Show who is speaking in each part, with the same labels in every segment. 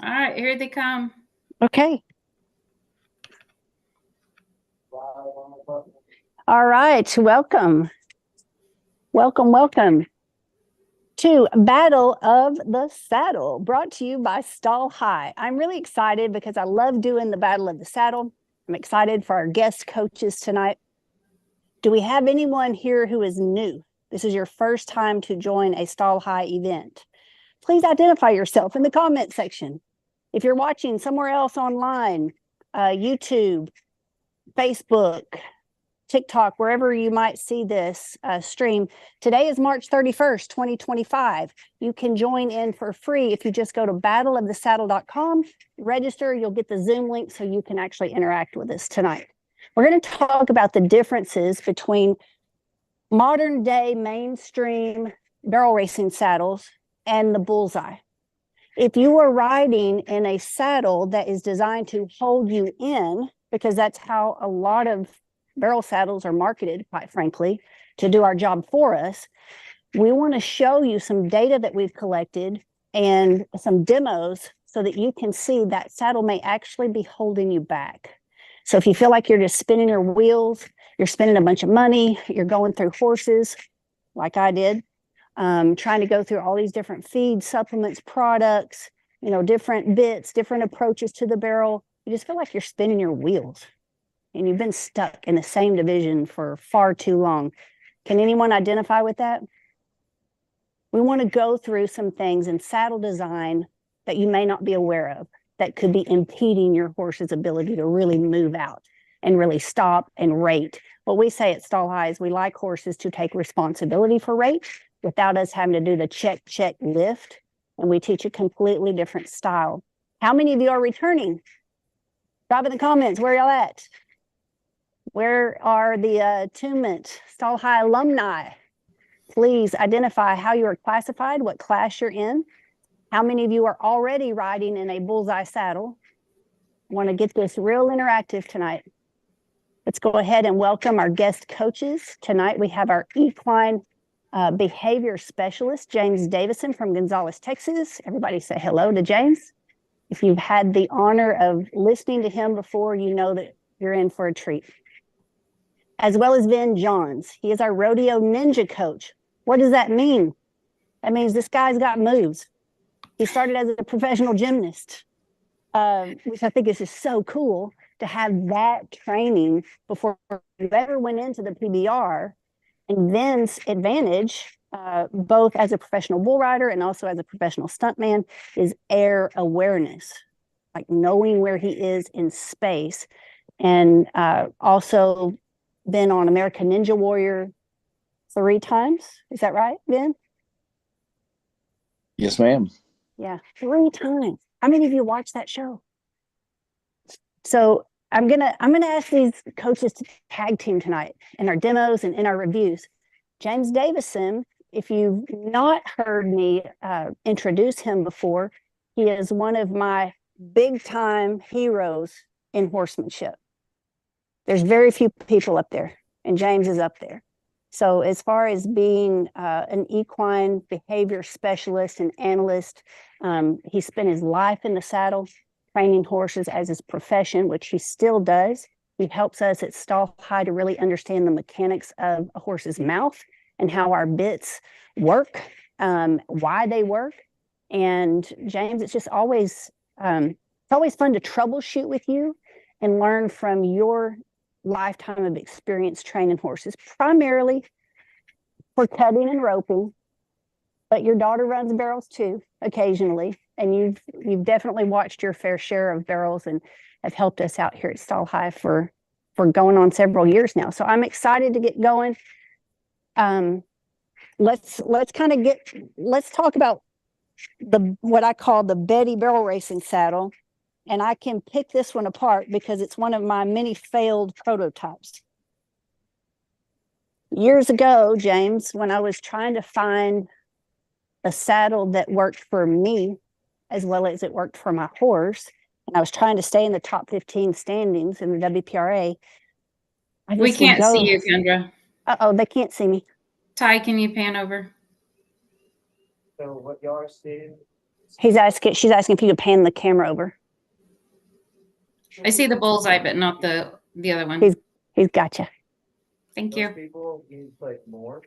Speaker 1: All right, here they come.
Speaker 2: Okay. All right, welcome to Battle of the Saddle, brought to you by Stall High. I'm really excited because I love doing the Battle of the Saddle. I'm excited for our guest coaches tonight. Do we have anyone here who is new? This is your first time to join a Stall High event. Please identify yourself in the comment section. If you're watching somewhere else online, YouTube, Facebook, TikTok, wherever you might see this stream. Today is March 31st, 2025. You can join in for free if you just go to battleofthesaddle.com, register, you'll get the Zoom link so you can actually interact with us tonight. We're going to talk about the differences between modern day mainstream barrel racing saddles and the Bullseye. If you are riding in a saddle that is designed to hold you in, because that's how a lot of barrel saddles are marketed, quite frankly, to do our job for us, we want to show you some data that we've collected and some demos so that you can see that saddle may actually be holding you back. So if you feel like you're just spinning your wheels, you're spending a bunch of money, you're going through horses like I did, trying to go through all these different feeds, supplements, products, different bits, different approaches to the barrel, you just feel like you're spinning your wheels and you've been stuck in the same division for far too long. Can anyone identify with that? We want to go through some things in saddle design that you may not be aware of that could be impeding your horse's ability to really move out and really stop and rate. What we say at Stall High is we like horses to take responsibility for rate without us having to do the check, lift. And we teach a completely different style. How many of you are returning? Drop in the comments, where y'all at? Where are the attunement Stall High alumni? Please identify how you are classified, what class you're in. How many of you are already riding in a Bullseye saddle? I want to get this real interactive tonight. Let's go ahead and welcome our guest coaches. Tonight we have our equine behavior specialist, James Davison from Gonzales, Texas. Everybody say hello to James. If you've had the honor of listening to him before, you know that you're in for a treat. As well as Ben Johns. He is our rodeo ninja coach. What does that mean? That means this guy's got moves. He started as a professional gymnast, which I think is just so cool to have that training before you ever went into the PBR. And Ben's advantage, both as a professional bull rider and also as a professional stuntman, is air awareness, like knowing where he is in space. And also been on American Ninja Warrior 3 times. Is that right, Ben?
Speaker 3: Yes, ma'am.
Speaker 2: Yeah, 3 times. How many of you watched that show? So I'm gonna ask these coaches to tag team tonight in our demos and in our reviews. James Davison, if you've not heard me introduce him before, he is one of my big time heroes in horsemanship. There's very few people up there, and James is up there. So as far as being an equine behavior specialist and analyst, he spent his life in the saddle, training horses as his profession, which he still does. He helps us at Stall High to really understand the mechanics of a horse's mouth and how our bits work, why they work. And James, it's just always, it's always fun to troubleshoot with you and learn from your lifetime of experience training horses, primarily for cutting and roping, but your daughter runs barrels too occasionally, and you've definitely watched your fair share of barrels and have helped us out here at Stall High for going on several years now. So I'm excited to get going. Let's talk about what I call the Betty barrel racing saddle. And I can pick this one apart because it's one of my many failed prototypes. Years ago, James, when I was trying to find a saddle that worked for me as well as it worked for my horse, and I was trying to stay in the top 15 standings in the WPRA.
Speaker 1: We can't see you, Kendra.
Speaker 2: Uh-oh, they can't see me.
Speaker 1: Ty, can you pan over?
Speaker 4: So what y'all are seeing
Speaker 2: She's asking if you could pan the camera over.
Speaker 1: I see the bullseye, but not the other one.
Speaker 2: He's got you.
Speaker 1: Thank you.
Speaker 3: People use like more.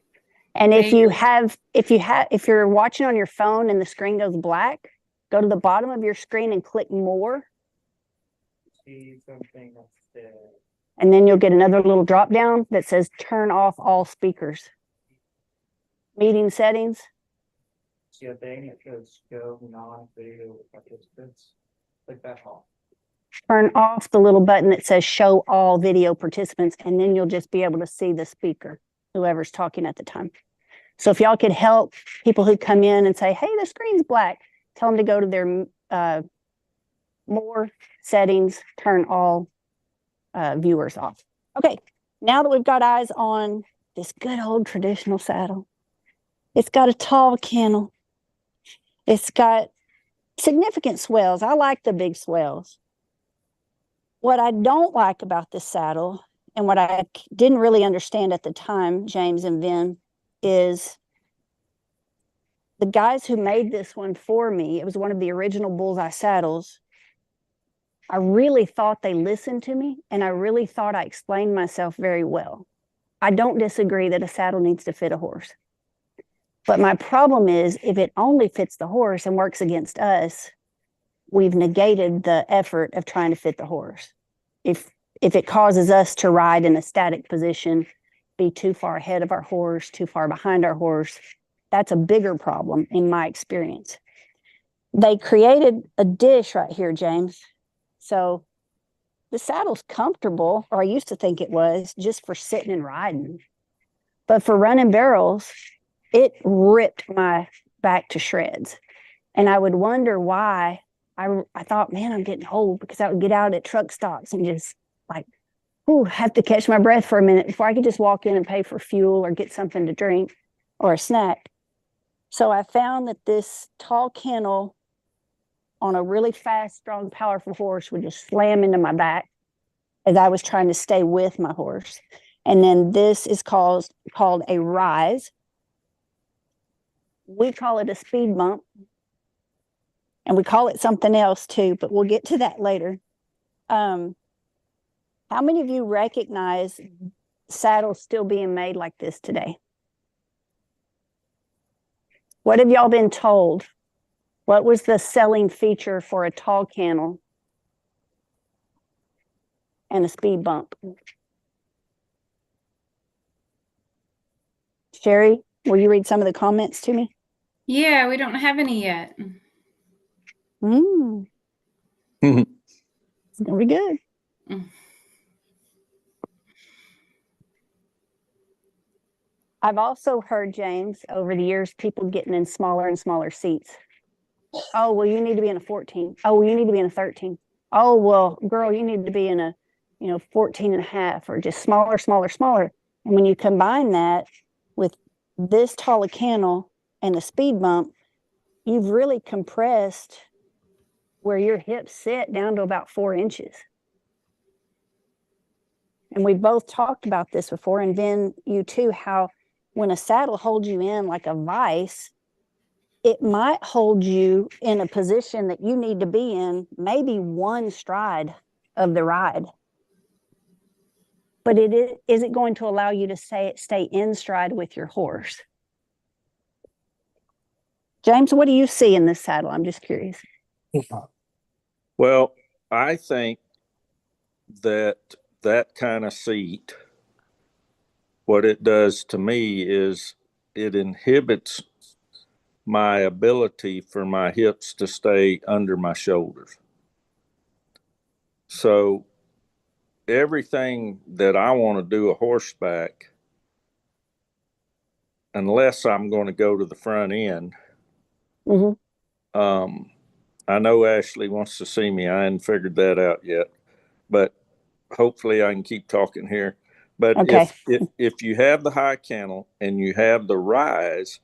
Speaker 2: And if you're watching on your phone and the screen goes black, go to the bottom of your screen and click more.
Speaker 3: See something that's
Speaker 2: and then you'll get another little drop down that says turn off all speakers. Meeting settings.
Speaker 3: See a thing that says show non-video participants. Click that off.
Speaker 2: Turn off the little button that says show all video participants, and then you'll just be able to see the speaker, whoever's talking at the time. So if y'all could help people who come in and say, hey, the screen's black, tell them to go to their more settings, turn all viewers off. Okay, now that we've got eyes on this good old traditional saddle, it's got a tall cantle. It's got significant swells. I like the big swells. What I don't like about this saddle, and what I didn't really understand at the time, James and Vin, is the guys who made this one for me, it was one of the original Bullseye saddles. I really thought they listened to me, and I really thought I explained myself very well. I don't disagree that a saddle needs to fit a horse. But my problem is, if it only fits the horse and works against us, we've negated the effort of trying to fit the horse. If it causes us to ride in a static position, be too far ahead of our horse, too far behind our horse, that's a bigger problem in my experience. They created a dish right here, James. So the saddle's comfortable, or I used to think it was, just for sitting and riding. But for running barrels, it ripped my back to shreds. And I would wonder why. I thought, man, I'm getting old, because I would get out at truck stops and just like, have to catch my breath for a minute before I could just walk in and pay for fuel or get something to drink or a snack. So I found that this tall kennel on a really fast, strong, powerful horse would just slam into my back as I was trying to stay with my horse. And then this is called a rise. We call it a speed bump. And we call it something else too, but we'll get to that later. How many of you recognize saddles still being made like this today? What have y'all been told? What was the selling feature for a tall cantle and a speed bump? Sherry, will you read some of the comments to me?
Speaker 1: Yeah, we don't have any yet.
Speaker 2: It's gonna be good. I've also heard, James, over the years, people getting in smaller and smaller seats. Oh, well, you need to be in a 14. Oh, well, you need to be in a 13. Oh, well, girl, you need to be in a 14 and a half, or just smaller, smaller, smaller. And when you combine that with this tall a kennel and a speed bump, you've really compressed where your hips sit down to about 4 inches. And we've both talked about this before, and Vin, you too, how when a saddle holds you in like a vice, it might hold you in a position that you need to be in maybe one stride of the ride. But is it going to allow you to stay in stride with your horse? James, what do you see in this saddle? I'm just curious.
Speaker 4: Well, I think that kind of seat, what it does to me is it inhibits my ability for my hips to stay under my shoulders. So everything that I want to do a horseback, unless I'm going to go to the front end, I know Ashley wants to see me. I hadn't figured that out yet, but hopefully I can keep talking here. But
Speaker 2: okay.
Speaker 4: if you have the high cantle and you have the rise,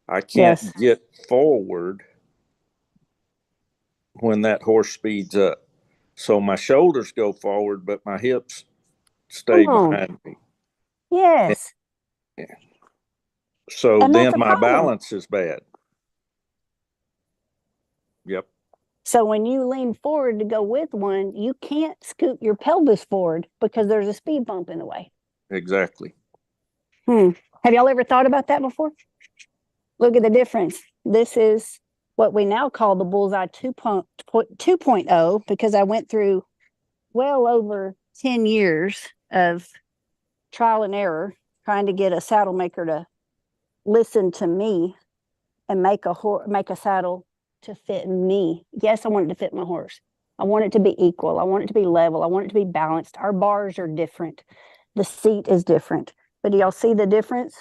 Speaker 4: I can't get forward when that horse speeds up. So my shoulders go forward, but my hips stay behind me.
Speaker 2: Yes.
Speaker 4: So then my balance is bad. Yep.
Speaker 2: So when you lean forward to go with one, you can't scoot your pelvis forward because there's a speed bump in the way.
Speaker 4: Exactly.
Speaker 2: Have y'all ever thought about that before? Look at the difference. This is what we now call the Bullseye 2.0 because I went through well over 10 years of trial and error trying to get a saddle maker to listen to me and make a saddle to fit me. Yes, I want it to fit my horse. I want it to be equal. I want it to be level. I want it to be balanced. Our bars are different. The seat is different. But do y'all see the difference?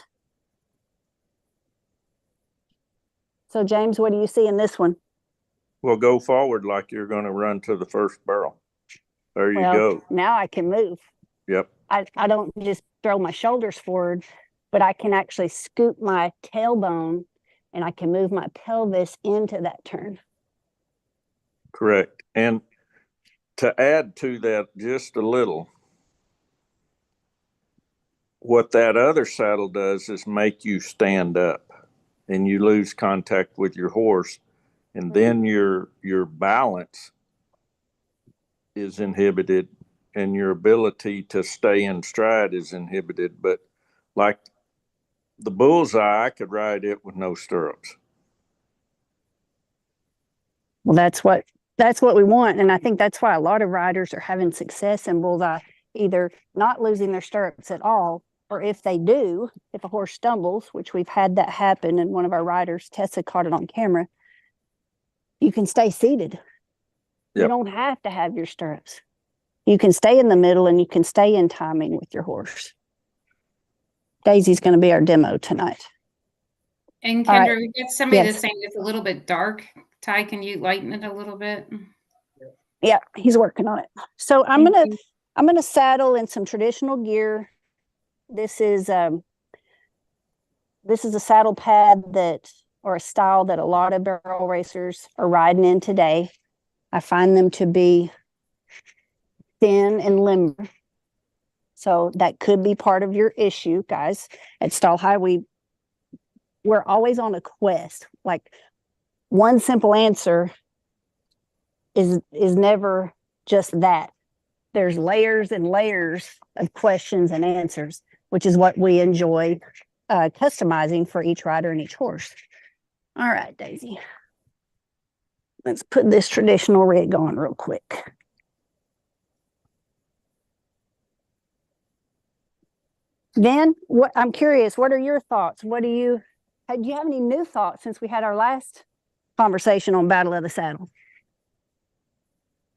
Speaker 2: So James, what do you see in this one?
Speaker 4: Well, go forward like you're going to run to the first barrel. There you
Speaker 2: Well,
Speaker 4: go.
Speaker 2: now I can move.
Speaker 4: Yep.
Speaker 2: I don't just throw my shoulders forward, but I can actually scoot my tailbone and I can move my pelvis into that turn.
Speaker 4: Correct. And to add to that just a little, what that other saddle does is make you stand up and you lose contact with your horse. And then your balance is inhibited and your ability to stay in stride is inhibited. But like the Bullseye, I could ride it with no stirrups.
Speaker 2: Well, that's what we want. And I think that's why a lot of riders are having success in Bullseye, either not losing their stirrups at all, or if they do, if a horse stumbles, which we've had that happen, and one of our riders, Tessa, caught it on camera, you can stay seated.
Speaker 4: Yep.
Speaker 2: You don't have to have your stirrups. You can stay in the middle and you can stay in timing with your horse. Daisy's going to be our demo tonight.
Speaker 1: And
Speaker 2: All right.
Speaker 1: Kendra, we get somebody
Speaker 2: Yes.
Speaker 1: that's saying it's a little bit dark. Ty, can you lighten it a little bit?
Speaker 2: Yeah, he's working on it. So I'm
Speaker 1: Thank
Speaker 2: gonna saddle in some traditional gear. This is a saddle pad or a style that a lot of barrel racers are riding in today. I find them to be thin and limber. So that could be part of your issue, guys. At Stall High, we're always on a quest. Like, one simple answer is never just that. There's layers and layers of questions and answers, which is what we enjoy customizing for each rider and each horse. All right, Daisy. Let's put this traditional rig on real quick. Then, I'm curious, what are your thoughts? Do you have any new thoughts since we had our last conversation on Battle of the Saddle?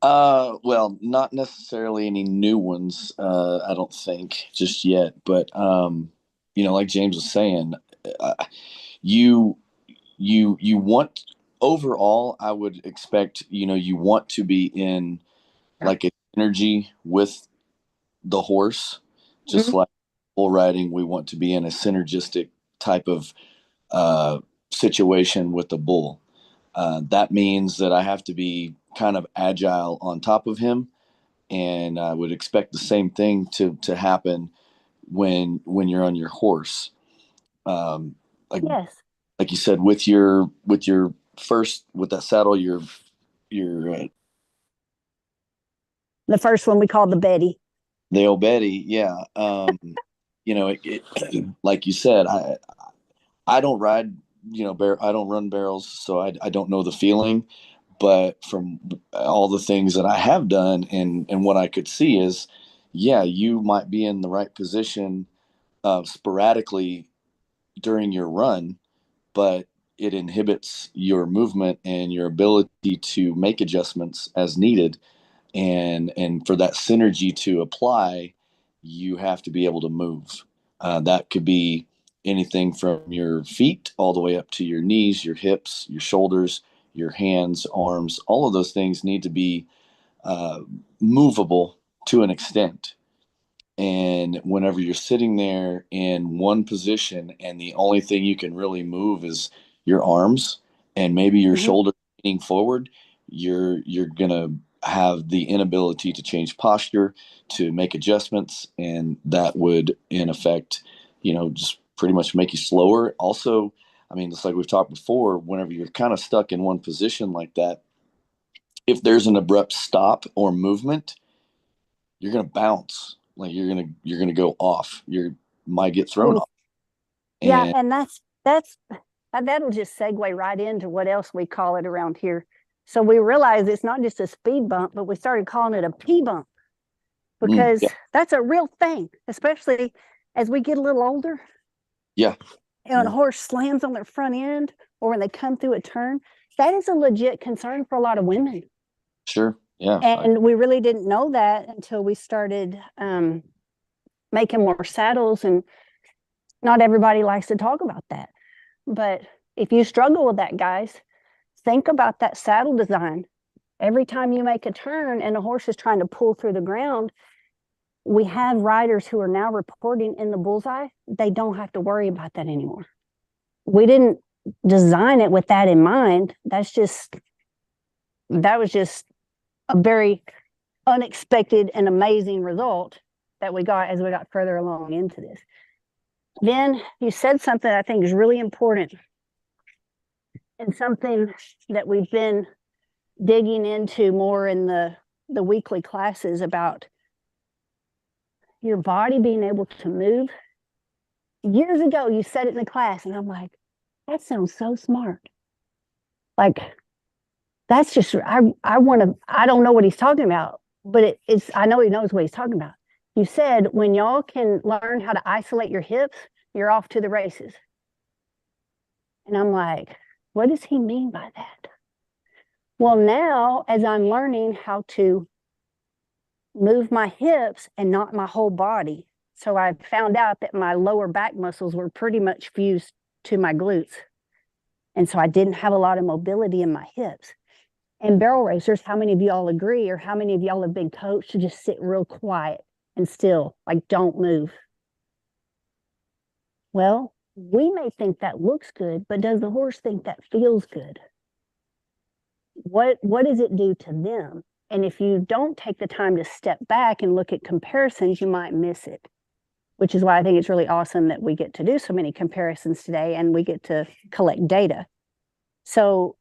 Speaker 5: Well, not necessarily any new ones, I don't think just yet, but, like James was saying, you want, overall, I would expect, you want to be in like a energy with the horse, just like bull riding, we want to be in a synergistic type of, situation with the bull. That means that I have to be kind of agile on top of him, and I would expect the same thing to happen when you're on your horse.
Speaker 2: Yes.
Speaker 5: Like you said, with your first, with that saddle, your
Speaker 2: The first one we called the Betty.
Speaker 5: the old Betty, yeah. Like you said, I don't ride, I don't run barrels, so I don't know the feeling. But from all the things that I have done and what I could see is, yeah, you might be in the right position sporadically during your run, but it inhibits your movement and your ability to make adjustments as needed. And for that synergy to apply, you have to be able to move. That could be anything from your feet all the way up to your knees, your hips, your shoulders, your hands, arms. All of those things need to be movable to an extent. And whenever you're sitting there in one position and the only thing you can really move is your arms and maybe your shoulder leaning forward, you're gonna have the inability to change posture, to make adjustments, and that would in effect, just pretty much make you slower. Also, I mean, it's like we've talked before, whenever you're kind of stuck in one position like that, if there's an abrupt stop or movement, you're going to bounce. Like you're going to go off. You might get thrown off.
Speaker 2: Yeah. And that'll just segue right into what else we call it around here. So we realize it's not just a speed bump, but we started calling it a P bump because that's a real thing, especially as we get a little older.
Speaker 5: Yeah.
Speaker 2: And when a horse slams on their front end or when they come through a turn, that is a legit concern for a lot of women.
Speaker 5: Sure. Yeah.
Speaker 2: And we really didn't know that until we started making more saddles. And not everybody likes to talk about that. But if you struggle with that, guys, think about that saddle design. Every time you make a turn and a horse is trying to pull through the ground, we have riders who are now reporting in the bullseye. They don't have to worry about that anymore. We didn't design it with that in mind. That was just a very unexpected and amazing result that we got as we got further along into this. Then you said something I think is really important and something that we've been digging into more in the weekly classes about your body being able to move. Years ago, you said it in the class, and I'm like, that sounds so smart. Like, that's just, I don't know what he's talking about, but I know he knows what he's talking about. You said, when y'all can learn how to isolate your hips, you're off to the races. And I'm like, what does he mean by that? Well, now, as I'm learning how to move my hips and not my whole body, so I found out that my lower back muscles were pretty much fused to my glutes. And so I didn't have a lot of mobility in my hips. And barrel racers, how many of y'all agree, or how many of y'all have been coached to just sit real quiet and still, like don't move? Well, we may think that looks good, but does the horse think that feels good? What does it do to them? And if you don't take the time to step back and look at comparisons, you might miss it, which is why I think it's really awesome that we get to do so many comparisons today and we get to collect data. So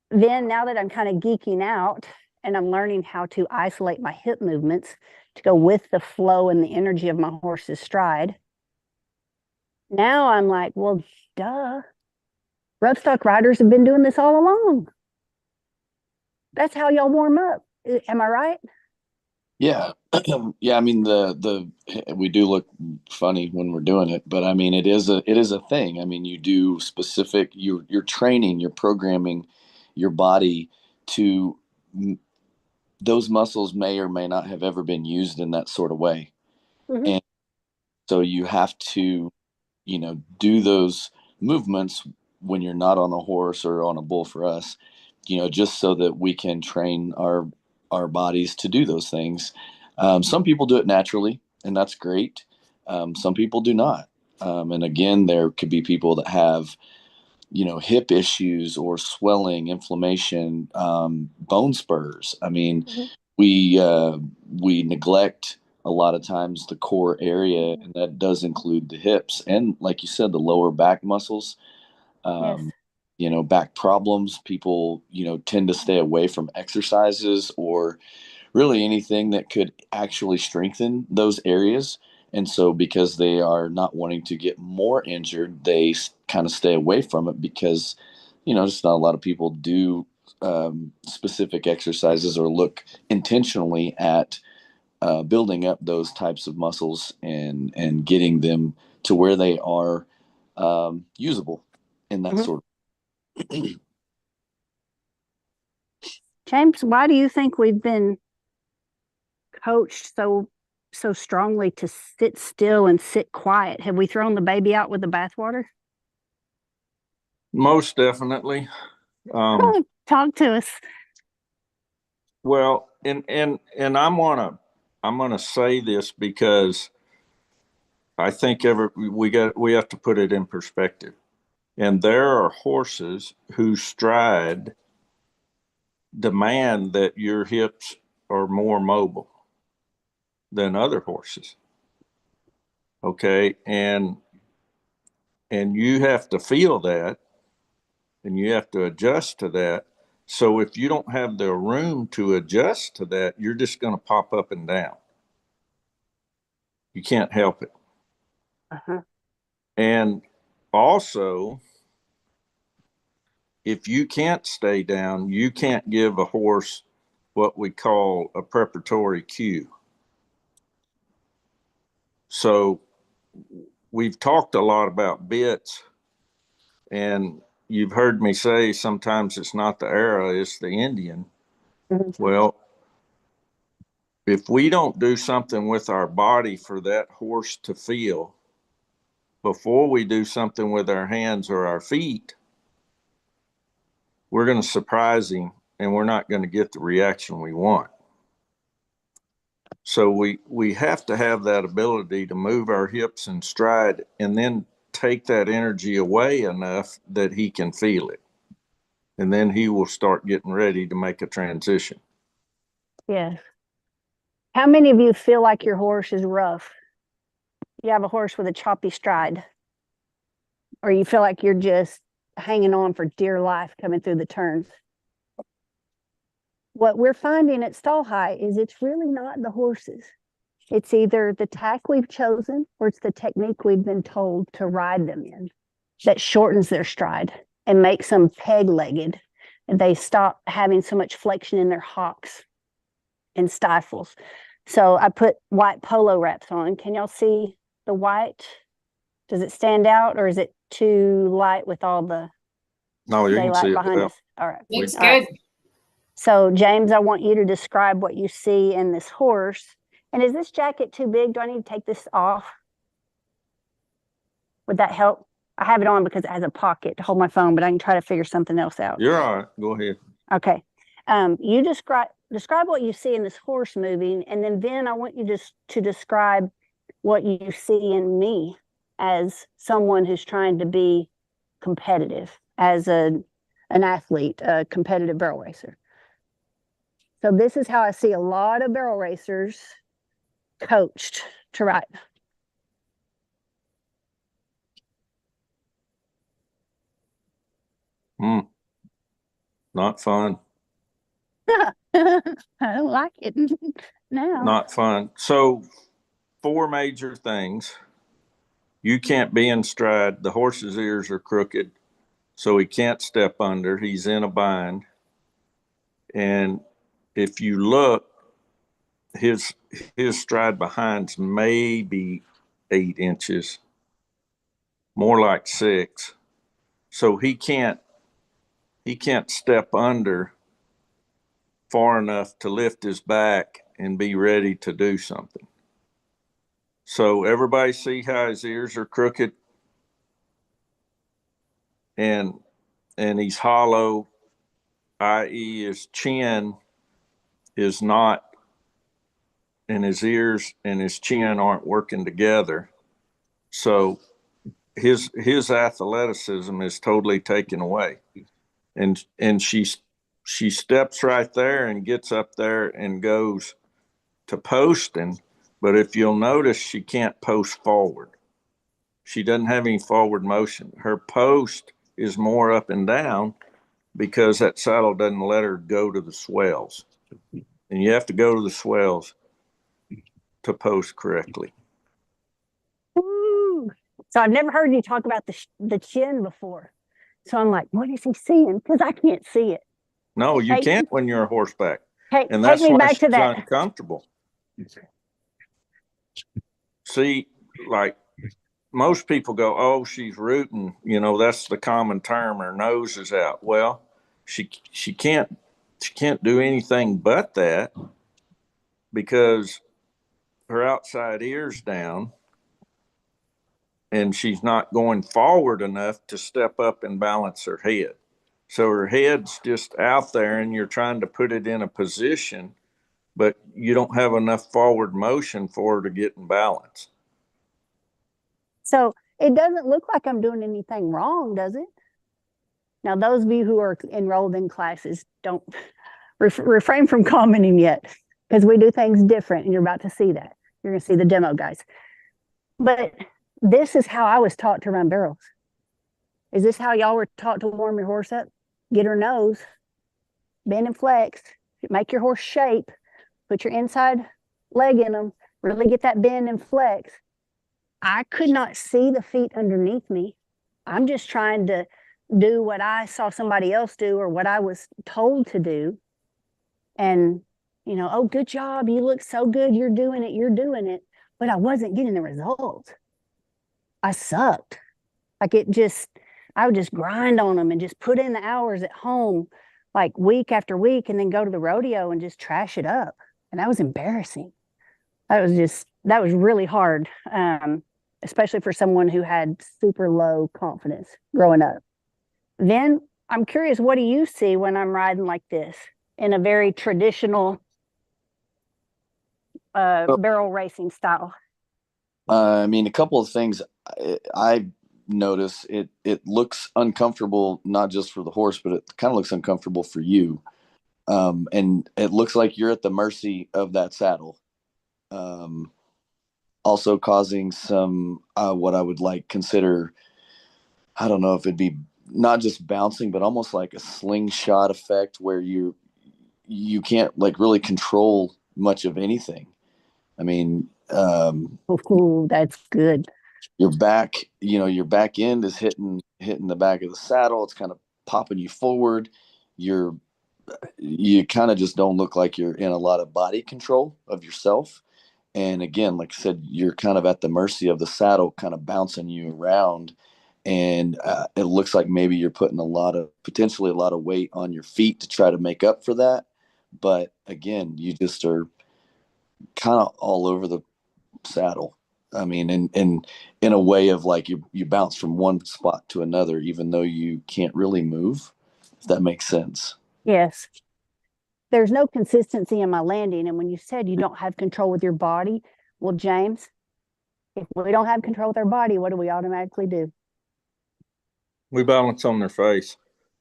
Speaker 2: then now that I'm kind of geeking out and I'm learning how to isolate my hip movements to go with the flow and the energy of my horse's stride, now I'm like, well, duh. Rough stock riders have been doing this all along. That's how y'all warm up. Am I right?
Speaker 5: Yeah. Yeah. I mean, we do look funny when we're doing it, but I mean, it is a thing. I mean, you do specific, you're training, you're programming your body to, those muscles may or may not have ever been used in that sort of way.
Speaker 2: Mm-hmm.
Speaker 5: And so you have to, do those movements when you're not on a horse or on a bull for us, just so that we can train our bodies to do those things. Some people do it naturally, and that's great. Some people do not. And again, there could be people that have, hip issues or swelling, inflammation, bone spurs. I mean, we neglect a lot of times the core area, and that does include the hips and, like you said, the lower back muscles.
Speaker 2: Yes.
Speaker 5: Back problems. People, tend to stay away from exercises or really anything that could actually strengthen those areas. And so because they are not wanting to get more injured, they kind of stay away from it because, just not a lot of people do specific exercises or look intentionally at building up those types of muscles and getting them to where they are usable in that sort of.
Speaker 2: James, why do you think we've been coached so strongly to sit still and sit quiet? Have we thrown the baby out with the bathwater?
Speaker 4: Most definitely.
Speaker 2: Talk to us.
Speaker 4: Well, and I'm gonna say this because I think we have to put it in perspective. And there are horses whose stride demand that your hips are more mobile than other horses. Okay. And And you have to feel that, and you have to adjust to that. So if you don't have the room to adjust to that, you're just going to pop up and down. You can't help it.
Speaker 2: Uh-huh.
Speaker 4: And also, if you can't stay down, you can't give a horse what we call a preparatory cue. So we've talked a lot about bits, and you've heard me say sometimes it's not the arrow, it's the Indian.
Speaker 2: Mhm.
Speaker 4: Well, if we don't do something with our body for that horse to feel before we do something with our hands or our feet, we're going to surprise him and we're not going to get the reaction we want. So we have to have that ability to move our hips in stride and then take that energy away enough that he can feel it. And then he will start getting ready to make a transition.
Speaker 2: Yes. How many of you feel like your horse is rough? You have a horse with a choppy stride, or you feel like you're just hanging on for dear life coming through the turns. What we're finding at Stall High is it's really not the horses. It's either the tack we've chosen or it's the technique we've been told to ride them in that shortens their stride and makes them peg-legged, and they stop having so much flexion in their hocks and stifles. So I put white polo wraps on. Can y'all see the white? Does it stand out, or is it too light with all the
Speaker 4: No, you can
Speaker 2: daylight
Speaker 4: see it.
Speaker 2: behind
Speaker 4: Well,
Speaker 2: us? All right.
Speaker 1: Looks
Speaker 2: All right.
Speaker 1: good.
Speaker 2: So James, I want you to describe what you see in this horse. And is this jacket too big? Do I need to take this off? Would that help? I have it on because it has a pocket to hold my phone, but I can try to figure something else out.
Speaker 4: you're all right. Go ahead.
Speaker 2: Okay. You describe what you see in this horse moving, and then I want you to describe what you see in me as someone who's trying to be competitive, as an athlete, a competitive barrel racer. So this is how I see a lot of barrel racers coached to ride.
Speaker 4: Not fun.
Speaker 2: I don't like it now.
Speaker 4: Not fun. So 4 major things. You can't be in stride. The horse's ears are crooked, so he can't step under. He's in a bind. And if you look, his stride behind's maybe 8 inches, more like 6. So he can't step under far enough to lift his back and be ready to do something. So everybody see how his ears are crooked and he's hollow, i.e. his chin is not, and his ears and his chin aren't working together. So his athleticism is totally taken away. And she steps right there and gets up there and goes to posting. But if you'll notice, she can't post forward. She doesn't have any forward motion. Her post is more up and down because that saddle doesn't let her go to the swells. And you have to go to the swells to post correctly.
Speaker 2: Ooh. So I've never heard you talk about the chin before. So I'm like, what is he seeing? Because I can't see it.
Speaker 4: No, you can't when you're a horseback.
Speaker 2: Take
Speaker 4: And that's
Speaker 2: me
Speaker 4: why
Speaker 2: back
Speaker 4: she's
Speaker 2: to that.
Speaker 4: uncomfortable. See, like most people go, oh, she's rooting. You know, that's the common term. Her nose is out. Well, she can't do anything but that because her outside ear's down and she's not going forward enough to step up and balance her head. So her head's just out there and you're trying to put it in a position, but you don't have enough forward motion for her to get in balance.
Speaker 2: So it doesn't look like I'm doing anything wrong, does it? Now, those of you who are enrolled in classes, don't refrain from commenting yet, because we do things different, and you're about to see that. You're going to see the demo, guys. But this is how I was taught to run barrels. Is this how y'all were taught to warm your horse up? Get her nose, bend and flex, make your horse shape, put your inside leg in them, really get that bend and flex. I could not see the feet underneath me. I'm just trying to do what I saw somebody else do or what I was told to do. And, you know, oh, good job. You look so good. You're doing it. You're doing it. But I wasn't getting the results. I sucked. Like I would just grind on them and just put in the hours at home, like week after week, and then go to the rodeo and just trash it up. And that was embarrassing. That was really hard, especially for someone who had super low confidence growing up. Then I'm curious, what do you see when I'm riding like this in a very traditional barrel racing style?
Speaker 5: I mean, a couple of things I notice. It looks uncomfortable, not just for the horse, but it kind of looks uncomfortable for you. And it looks like you're at the mercy of that saddle. Also causing some what I would like consider, I don't know if it'd be not just bouncing, but almost like a slingshot effect where you can't like really control much of anything. I mean,
Speaker 2: Oh, that's good.
Speaker 5: your back, your back end is hitting the back of the saddle. It's kind of popping you forward. You kind of just don't look like you're in a lot of body control of yourself. And again, like I said, you're kind of at the mercy of the saddle, kind of bouncing you around. And it looks like maybe you're putting potentially a lot of weight on your feet to try to make up for that. But again, you just are kind of all over the saddle. I mean, in a way of like you bounce from one spot to another, even though you can't really move, if that makes sense.
Speaker 2: Yes. There's no consistency in my landing. And when you said you don't have control with your body, well, James, if we don't have control with our body, what do we automatically do?
Speaker 4: We balance on their face.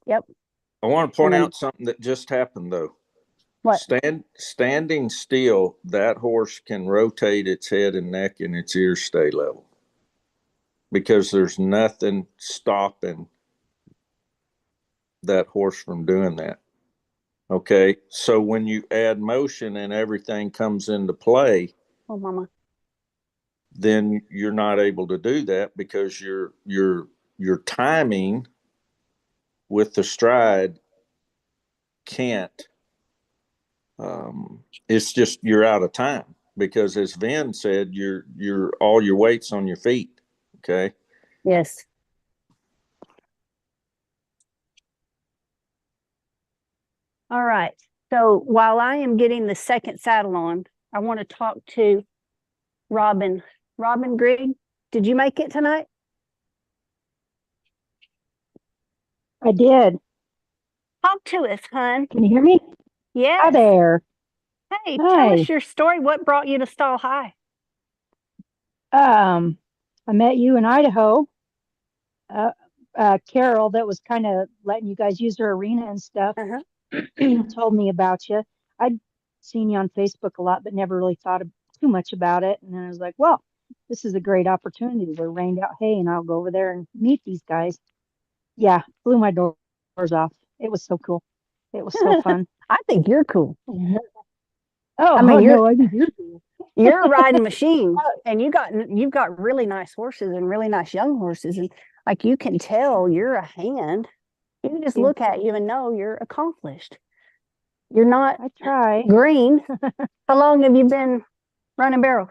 Speaker 2: Yep.
Speaker 4: I want to point out something that just happened though.
Speaker 2: What?
Speaker 4: Standing still, that horse can rotate its head and neck and its ears stay level because there's nothing stopping that horse from doing that. Okay, so when you add motion and everything comes into play,
Speaker 2: Oh, mama.
Speaker 4: then you're not able to do that because your timing with the stride can't. It's just you're out of time because, as Vin said, you're all your weight's on your feet. Okay.
Speaker 2: Yes. All right. So while I am getting the second saddle on, I want to talk to Robin. Robin Grigg, did you make it tonight?
Speaker 6: I did.
Speaker 2: Talk to us, hon.
Speaker 6: Can you hear me?
Speaker 2: Yes.
Speaker 6: Hi there.
Speaker 2: Hey,
Speaker 6: Hi.
Speaker 2: tell us your story. What brought you to Stall High?
Speaker 6: I met you in Idaho. Carol, that was kind of letting you guys use her arena and stuff, told me about you. I'd seen you on Facebook a lot, but never really thought too much about it. And then I was like, well, this is a great opportunity. We're rained out hay, and I'll go over there and meet these guys. Yeah, blew my doors off. It was so cool. It was so fun.
Speaker 2: I think you're cool.
Speaker 6: Oh,
Speaker 2: I mean,
Speaker 6: no, I think you're cool.
Speaker 2: You're a riding machine, and you've got really nice horses and really nice young horses, and like you can tell you're a hand. You can just look at you and know you're accomplished. You're not
Speaker 6: I try.
Speaker 2: green. How long have you been running barrels?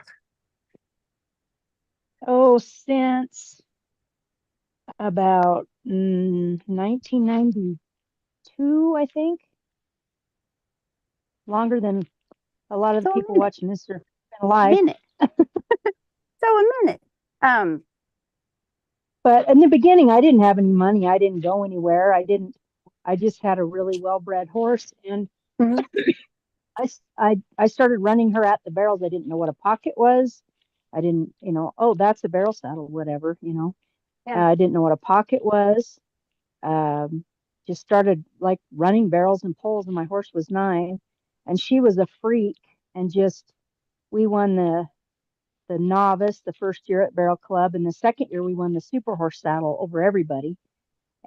Speaker 6: Oh, since about 1992, I think. Longer than a lot of the people watching this are alive.
Speaker 2: A minute. So a minute.
Speaker 6: But in the beginning, I didn't have any money. I didn't go anywhere. I just had a really well-bred horse, and I started running her at the barrels. I didn't know what a pocket was. I didn't, oh, that's a barrel saddle, whatever,
Speaker 2: Yeah.
Speaker 6: I didn't know what a pocket was. Just started like running barrels and poles, and my horse was 9, and she was a freak. And we won the novice the first year at Barrel Club, and the second year we won the super horse saddle over everybody.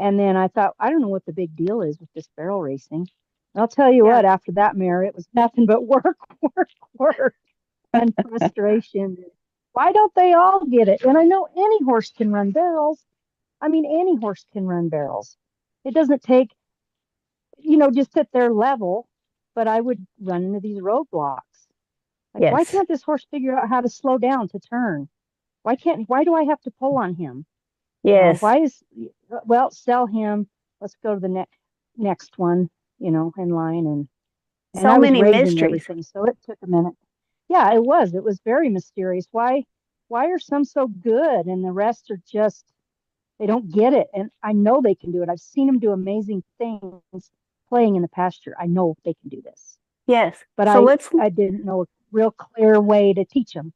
Speaker 6: And then I thought, I don't know what the big deal is with this barrel racing. And I'll tell you what, after that mare, it was nothing but work, work, and frustration. Why don't they all get it? And I know any horse can run barrels. I mean, any horse can run barrels. It doesn't take, just at their level, but I would run into these roadblocks. Like, why can't this horse figure out how to slow down to turn? Why do I have to pull on him?
Speaker 2: Yes.
Speaker 6: Sell him. Let's go to the next one, in line. And
Speaker 2: So
Speaker 6: I was
Speaker 2: many
Speaker 6: raising
Speaker 2: mysteries.
Speaker 6: everything, so it took a minute. Yeah, it was very mysterious. Why are some so good and the rest are just, they don't get it? And I know they can do it. I've seen them do amazing things playing in the pasture. I know they can do this.
Speaker 2: Yes.
Speaker 6: But I didn't know a real clear way to teach them.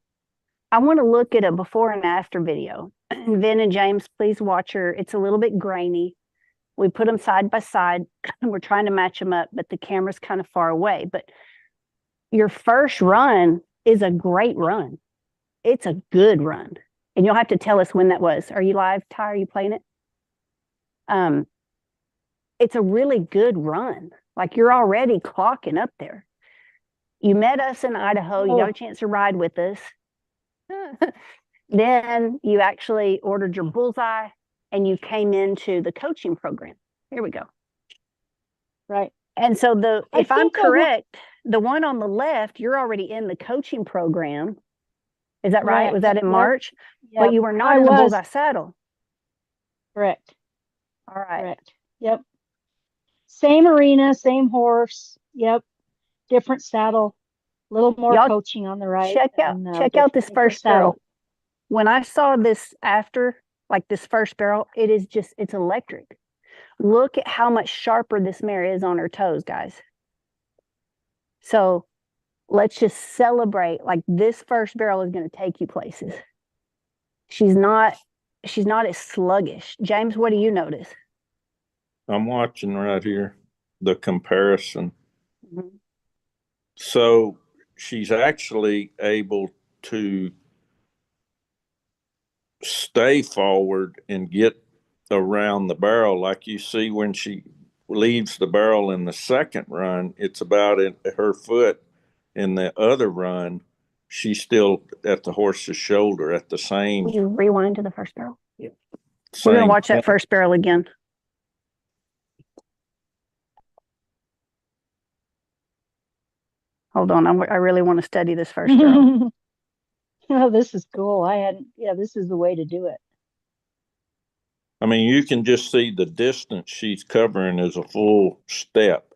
Speaker 2: I want to look at a before and after video. Vin and James, please watch her. It's a little bit grainy. We put them side by side. We're trying to match them up, but the camera's kind of far away. But your first run is a great run. It's a good run. And you'll have to tell us when that was. Are you live, Ty? Are you playing it? It's a really good run. Like, you're already clocking up there. You met us in Idaho. You got a chance to ride with us. Then you actually ordered your bullseye and you came into the coaching program. Here we go.
Speaker 6: Right.
Speaker 2: And so if I'm correct, the one on the left, you're already in the coaching program. Is that right? Was that in March? Yep. But you were not in the bullseye saddle.
Speaker 6: Correct.
Speaker 2: All right.
Speaker 6: Correct. Yep. Same arena, same horse. Yep. Different saddle. A little more coaching on the right.
Speaker 2: Check out this first barrel. When I saw this after, like this first barrel, it's electric. Look at how much sharper this mare is on her toes, guys. So let's just celebrate. Like, this first barrel is going to take you places. She's not as sluggish. James, what do you notice?
Speaker 4: I'm watching right here the comparison.
Speaker 2: Mm-hmm.
Speaker 4: So she's actually able to stay forward and get around the barrel. Like you see when she leaves the barrel in the second run, it's about in her foot. In the other run, she's still at the horse's shoulder at the same.
Speaker 2: Would you rewind to the first barrel?
Speaker 3: Yeah.
Speaker 2: We're going to watch that first barrel again. Hold on. I really want to study this first barrel.
Speaker 6: Oh, this is cool. This is the way to do it.
Speaker 4: I mean, you can just see the distance she's covering is a full step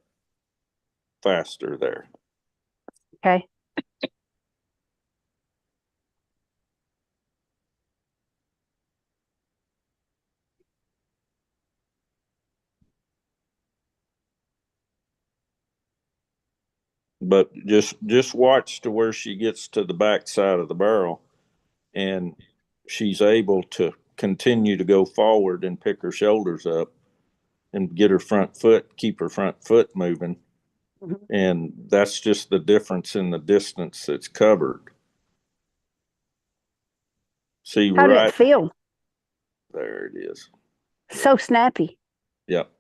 Speaker 4: faster there.
Speaker 2: Okay.
Speaker 4: But just watch to where she gets to the back side of the barrel, and she's able to continue to go forward and pick her shoulders up and get her front foot, keep her front foot moving. Mm-hmm. And that's just the difference in the distance that's covered. See,
Speaker 2: how did it feel?
Speaker 4: There it is.
Speaker 2: So snappy.
Speaker 4: Yep.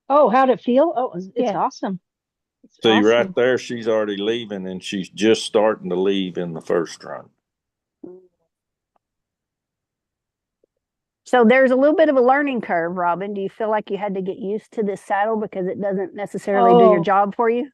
Speaker 6: Oh, how'd it feel? Oh, it's awesome.
Speaker 4: See, awesome. Right there, she's already leaving, and she's just starting to leave in the first run.
Speaker 2: So there's a little bit of a learning curve, Robin. Do you feel like you had to get used to this saddle because it doesn't necessarily do your job for you?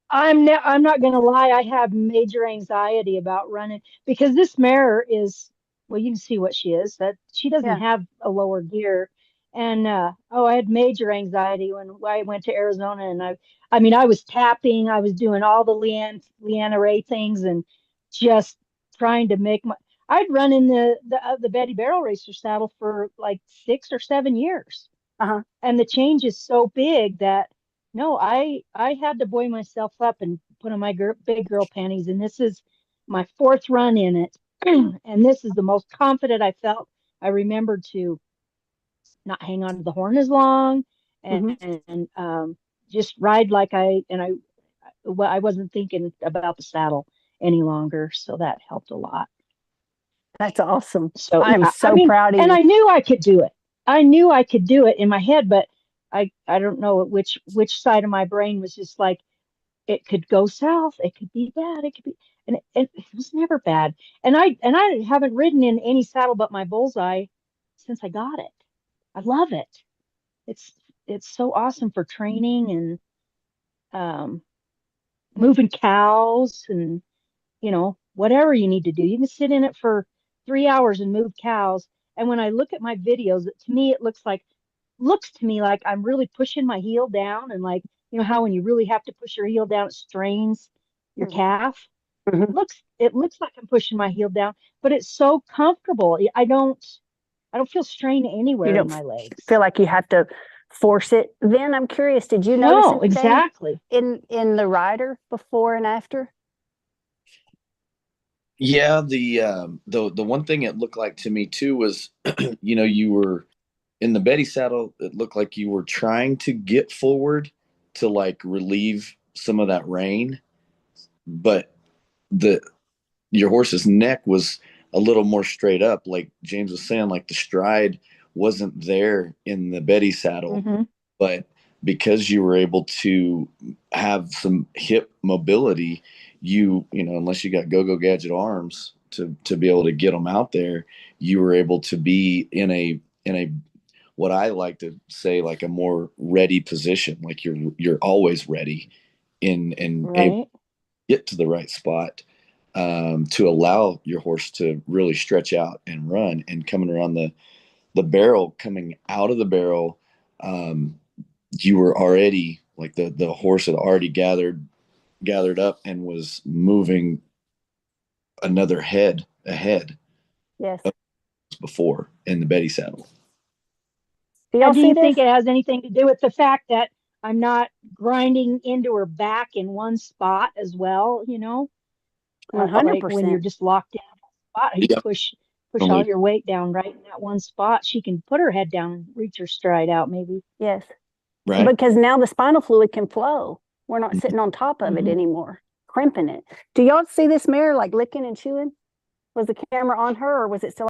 Speaker 6: I'm not going to lie. I have major anxiety about running because this mare is, well, you can see what she is. That she doesn't have a lower gear. And I had major anxiety when I went to Arizona, and I was tapping, I was doing all the Leanna Ray things, and just trying to make I'd run in the Betty Barrel Racer saddle for like 6 or 7 years, and the change is so big that no, I had to buoy myself up and put on my big girl panties, and this is my 4th run in it, and this is the most confident I felt. I remembered to not hang on to the horn as long, and just ride like I wasn't thinking about the saddle any longer. So that helped a lot.
Speaker 2: That's awesome.
Speaker 6: So
Speaker 2: I'm so proud of you.
Speaker 6: And I knew I could do it. I knew I could do it in my head, but I don't know which side of my brain was just like, it could go south, it could be bad, it could be, and it was never bad. And I haven't ridden in any saddle but my Bullseye since I got it. I love it. It's it's so awesome for training and um moving cows and whatever you need to do. You can sit in it for 3 hours and move cows. And when I look at my videos, to me it looks to me like I'm really pushing my heel down, and like how when you really have to push your heel down, it strains your calf.
Speaker 2: Mhm.
Speaker 6: It looks like I'm pushing my heel down, but it's so comfortable. I don't feel strain
Speaker 2: You
Speaker 6: anywhere in
Speaker 2: don't
Speaker 6: my legs.
Speaker 2: feel like you have to force it. Then I'm curious, did you notice
Speaker 6: No,
Speaker 2: anything
Speaker 6: exactly.
Speaker 2: in the rider before and after?
Speaker 5: Yeah, the one thing it looked like to me too was, you were in the Betty saddle. It looked like you were trying to get forward to like relieve some of that rein, but the your horse's neck was a little more straight up, like James was saying, like the stride wasn't there in the Betty saddle,
Speaker 6: Hmm.
Speaker 5: but because you were able to have some hip mobility, unless you got go-go gadget arms to be able to get them out there, you were able to be in a what I like to say, like a more ready position, like you're always ready in and able
Speaker 6: Right.
Speaker 5: to get to the right spot, to allow your horse to really stretch out and run. And coming around the barrel, coming out of the barrel, um, you were already like the horse had already gathered up and was moving another head ahead
Speaker 2: Yes.
Speaker 5: of before in the Betty saddle.
Speaker 2: Do
Speaker 6: Now,
Speaker 2: y'all
Speaker 6: do
Speaker 2: see
Speaker 6: you
Speaker 2: this?
Speaker 6: think it has anything to do with the fact that I'm not grinding into her back in one spot as well? Like when you're
Speaker 2: 100%.
Speaker 6: just locked in a spot, you
Speaker 5: Yep.
Speaker 6: push all your weight down right in that one spot. She can put her head down and reach her stride out, maybe.
Speaker 2: Yes.
Speaker 5: Right.
Speaker 2: Because now the spinal fluid can flow. We're not sitting on top of it
Speaker 6: Mhm.
Speaker 2: anymore, crimping it. Do y'all see this mare like licking and chewing? Was the camera on her or was it still